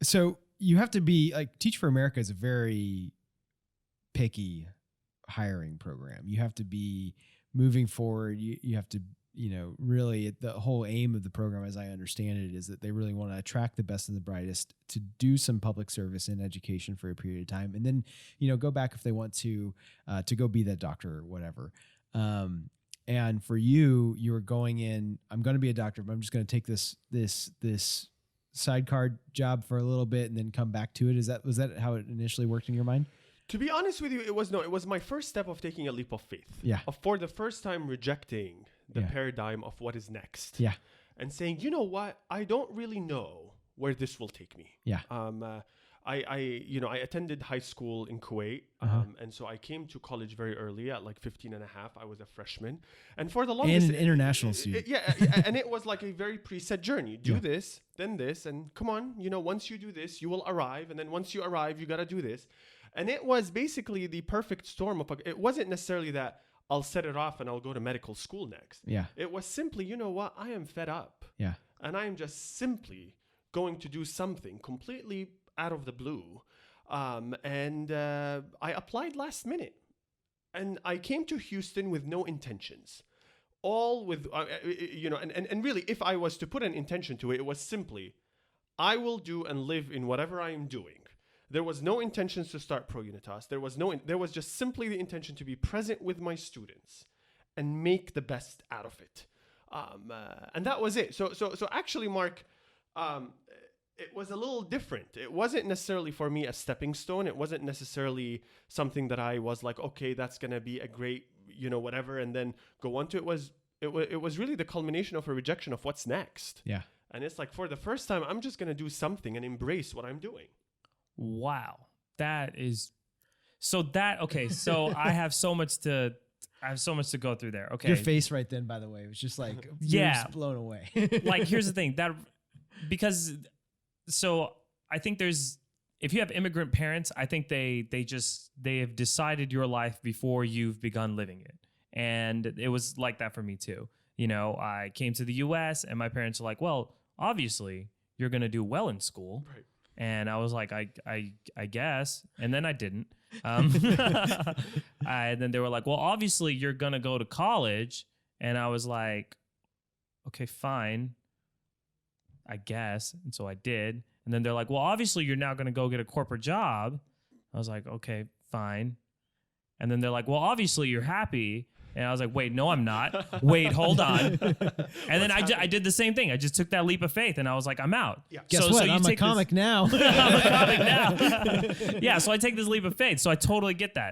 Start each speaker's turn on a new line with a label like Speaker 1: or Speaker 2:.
Speaker 1: So you have to be like Teach for America is a very picky hiring program. You have to be moving forward. You have to, really the whole aim of the program, as I understand it, is that they really want to attract the best and the brightest to do some public service in education for a period of time. And then, go back if they want to go be that doctor or whatever. And for you were going in, I'm going to be a doctor, but I'm just going to take this sidecar job for a little bit and then come back to it. Was that how it initially worked in your mind?
Speaker 2: To be honest with you, it was my first step of taking a leap of faith.
Speaker 1: Yeah.
Speaker 2: For the first time rejecting the paradigm of what is next.
Speaker 1: Yeah.
Speaker 2: And saying, you know what? I don't really know where this will take me.
Speaker 1: Yeah.
Speaker 2: I attended high school in Kuwait. And so I came to college very early at like 15 and a half. I was a freshman. And for the longest...
Speaker 1: And an international student.
Speaker 2: And it was like a very preset journey. Do this, then this, and come on, once you do this, you will arrive. And then once you arrive, you got to do this. And it was basically the perfect storm of it wasn't necessarily that I'll set it off and I'll go to medical school next.
Speaker 1: Yeah.
Speaker 2: It was simply, you know what? I am fed up.
Speaker 1: Yeah.
Speaker 2: And I am just simply going to do something completely out of the blue. And I applied last minute. And I came to Houston with no intentions. All with, and really, if I was to put an intention to it, it was simply, I will do and live in whatever I am doing. There was no intentions to start Pro Unitas. There was just simply the intention to be present with my students and make the best out of it. And that was it. So actually, Mark, it was a little different. It wasn't necessarily for me a stepping stone. It wasn't necessarily something that I was like, okay, that's going to be a great, whatever, and then go on to it. It was really the culmination of a rejection of what's next.
Speaker 1: Yeah.
Speaker 2: And it's like, for the first time, I'm just going to do something and embrace what I'm doing.
Speaker 3: Wow. That is so so I have so much to go through there. Okay.
Speaker 1: Your face right then, by the way, was just like blown away.
Speaker 3: Like, here's the thing, so I think if you have immigrant parents, I think they have decided your life before you've begun living it. And it was like that for me too. I came to the US and my parents were like, well, obviously you're going to do well in school.
Speaker 2: Right.
Speaker 3: And I was like, I guess. And then I didn't. And then they were like, well, obviously you're going to go to college. And I was like, okay, fine, I guess. And so I did. And then they're like, well, obviously you're now going to go get a corporate job. I was like, okay, fine. And then they're like, well, obviously you're happy. And I was like, wait, no, I'm not. Wait, hold on. And then I did the same thing. I just took that leap of faith and I was like, I'm out.
Speaker 2: Yeah.
Speaker 1: Guess what? I'm a comic now.
Speaker 3: I'm a comic now. Yeah, so I take this leap of faith. So I totally get that.